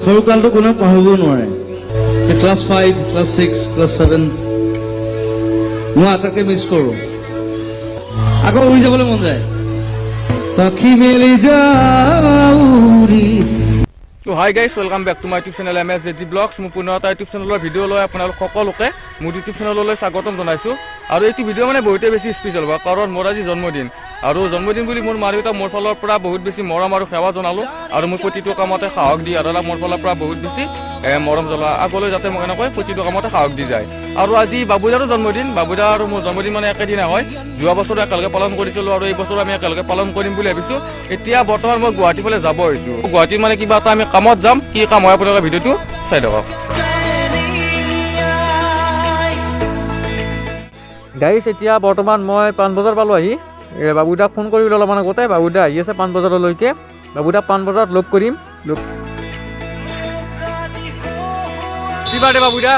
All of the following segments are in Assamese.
সৰুকালটো কোনেও পাহৰিব নোৱাৰে। ক্লাছ 5, ক্লাছ 6, ক্লাছ 7 মই আটাইতকৈ মিছ কৰোঁ। আকৌ উৰি যাবলৈ মন যায়। পাখি মেলি যাউৰি। তো hi guys, welcome back to my YouTube channel MSJG vlogs. মোৰ পুনৰ এটা ইউটিউব চেনেলৰ ভিডিঅ' লৈ আপোনালোক সকলোকে মোৰ ইউটিউব চেনেললৈ স্বাগতম জনাইছোঁ। আৰু এইটো ভিডিঅ' মানে বহুতেই বেছি স্পেচিয়েল হ'ব, কাৰণ মোৰ আজি জন্মদিন। আৰু জন্মদিন বুলি মোৰ মা দেউতা মোৰ ফালৰ পৰা বহুত বেছি মৰম আৰু সেৱা জনালোঁ, আৰু মোৰ প্ৰতিটো কামতে সাহস দি আৰু মোৰ ফালৰ পৰা বহুত বেছি মৰম জ্বলোৱা, আগলৈ যাতে মোক এনেকৈ প্ৰতিটো কামতে সাহস দি যায়। আৰু আজি বাবুদাৰো জন্মদিন। বাবুদা আৰু মোৰ জন্মদিন মানে একেদিনা হয়। যোৱা বছৰো একেলগে পালন কৰিছিলোঁ, আৰু এই বছৰো আমি একেলগে পালন কৰিম বুলি ভাবিছোঁ। এতিয়া বৰ্তমান মই গুৱাহাটী ফালে যাব হৈছোঁ। গুৱাহাটীত মানে কিবা এটা আমি কামত যাম। কি কাম হয় আপোনালোকে ভিডিঅ'টো চাই থাকক। গাইছ, এতিয়া বৰ্তমান মই পাণবজাৰ পালোঁ আহি। বাবুদাক ফোন কৰিলোঁ অলপমান আগতে। বাবুদা আহি আছে পাণবজাৰলৈকে। বাবুদাক পাণবজাৰত লগ কৰিম। Happy birthday Babuda,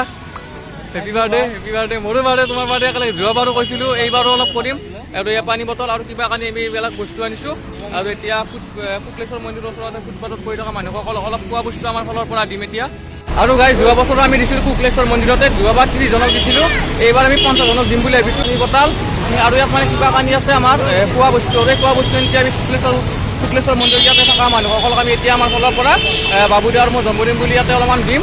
happy birthday, happy birthday. মোৰো বাৰ্থডে, তোমাৰ বাৰ্থডে একেলগে যোৱাবাৰো কৈছিলোঁ, এইবাৰো অলপ কৰিম। আৰু এই পানী বটল আৰু কিবা কানি আমি এইবিলাক বস্তু আনিছোঁ। আৰু এতিয়া শুক্লেশ্বৰ মন্দিৰৰ ওচৰতে ফুটপাথত পৰি থকা মানুহসকলক অলপ খোৱা বস্তু আমাৰ ফালৰ পৰা দিম এতিয়া। আৰু গাইজ, যোৱা বছৰো আমি দিছিলোঁ শুক্লেশ্বৰ মন্দিৰতে। যোৱাবাৰ 30 জনক দিছিলোঁ, এইবাৰ আমি 50 জনক দিম বুলি ভাবিছোঁ। এই বটল আৰু ইয়াত মানে কিবা কানি আছে আমাৰ খোৱা বস্তু, এই খোৱা বস্তু এতিয়া আমি শুক্লেশ্বৰ মন্দিৰ ইয়াতে থকা মানুহসকলক আমি এতিয়া আমাৰ ফালৰ পৰা বাবুদা আৰু মোৰ জন্মদিন বুলি ইয়াতে অলপমান দিম।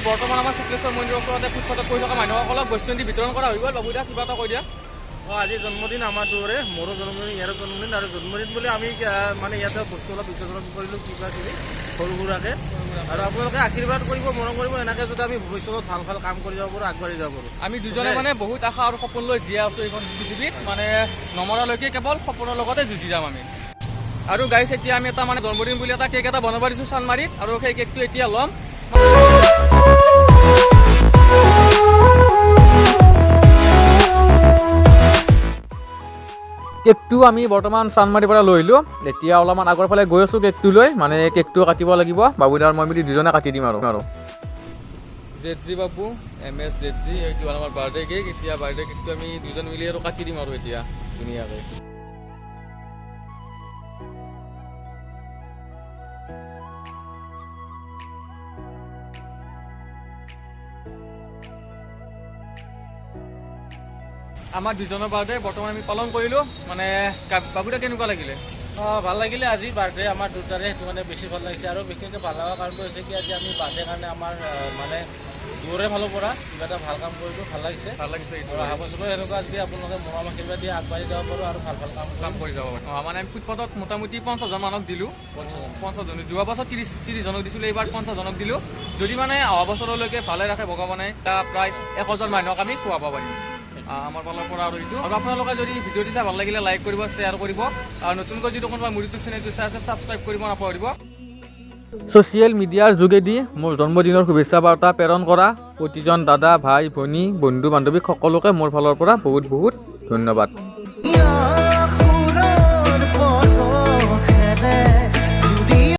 বৰ্তমান আমাৰ শুক্লেশ্বৰ মন্দিৰৰ ওচৰতে ফুটপাথত পৰি থকা মানুহসকলক বস্তু বিতৰণ কৰা হৈ গ'ল। বাবুদা কিবা এটা কৈ দিয়া। আজি জন্মদিন আমাৰ দৰে, মোৰো জন্মদিন, ইয়াৰো জন্মদিন। আৰু জন্মদিন বুলি আমি মানে ইয়াতে বস্তু অলপ বিতৰণ কৰিলোঁ কিবা কিবি সৰু সুৰাকৈ। আৰু আপোনালোকে আশীৰ্বাদ কৰিব, মৰম কৰিব, এনেকৈ যদি আমি ভৱিষ্যতত ভাল ভাল কাম কৰি যাব পাৰোঁ, আগবাঢ়ি যাব পাৰোঁ। আমি দুজনে মানে বহুত আশা আৰু সপোন লৈ জীয়াই আছোঁ এইখন পৃথিৱীত, মানে নমৰালৈকে কেৱল সপোনৰ লগতে যুঁজি যাম আমি। আৰু গাইছ, এতিয়া আমি এটা মানে জন্মদিন বুলি এটা কেক এটা বনাব দিছোঁ চানমাৰীত, আৰু সেই কেকটো এতিয়া ল'ম। কেকটো আমি বৰ্তমান চানমাৰীৰ পৰা লৈ আহিলোঁ। এতিয়া অলপমান আগৰ ফালে গৈ আছোঁ কেকটো লৈ, মানে কেকটো কাটিব লাগিব। বাবুদাৰ মই মিলি দুজনে কাটি দিম আৰু ZG বাবু MSZG, এইটো আমাৰ বাৰ্থডে কেক। এতিয়া বাৰ্থডে কেকটো আমি দুজন মিলি আৰু কাটি দিম আৰু এতিয়া ধুনীয়াকৈ। আমাৰ দুজনৰ বাৰ্থডে বৰ্তমান আমি পালন কৰিলোঁ মানে বাবুদা কেনেকুৱা লাগিলে ভাল লাগিলে আজি বাৰ্থডে আমাৰ দুটাৰে সেইটো মানে বেছি ভাল লাগিছে আৰু বিশেষকৈ ভাল লগা কাৰণটো হৈছে কি আজি আমি বাৰ্থডে কাৰণে আমাৰ মানে দুয়োৰে ফালৰ পৰা কিবা এটা ভাল কাম কৰিলোঁ ভাল লাগিছে এইটো আৰু অহা বছৰো এনেকুৱা যদি আপোনালোকে মৰম আশীৰ্বাদ দিয়ে আগবাঢ়ি যাব পাৰোঁ আৰু ভাল কাম কৰি যাব মানে আমি ফুটপাথত মোটামুটি 50জন মানক দিলোঁ 50জন যোৱা বছৰ 30জনক দিছিলোঁ এইবাৰ 50জনক দিলোঁ যদি মানে অহা বছৰলৈকে ভালে ৰাখে ভগৱানে প্ৰায় 1000 মানুহক আমি খুৱাব পাৰিম আমাৰ ফালৰ পৰা আৰু এইটো আৰু আপোনালোকে যদি ভিডিঅ'টো চাই ভাল লাগিলে লাইক কৰিব শ্বেয়াৰ কৰিব আৰু নতুনকৈ যিটো কোনোবা মোৰ ইউটিউব চেনেলটো চাই আছে ছাবস্ক্ৰাইব কৰিব নাপাহৰিব ছ'চিয়েল মিডিয়াৰ যোগেদি মোৰ জন্মদিনৰ শুভেচ্ছা বাৰ্তা প্ৰেৰণ কৰা প্ৰতিজন দাদা ভাই ভনী বন্ধু বান্ধৱী সকলোকে মোৰ ফালৰ পৰা বহুত বহুত ধন্যবাদ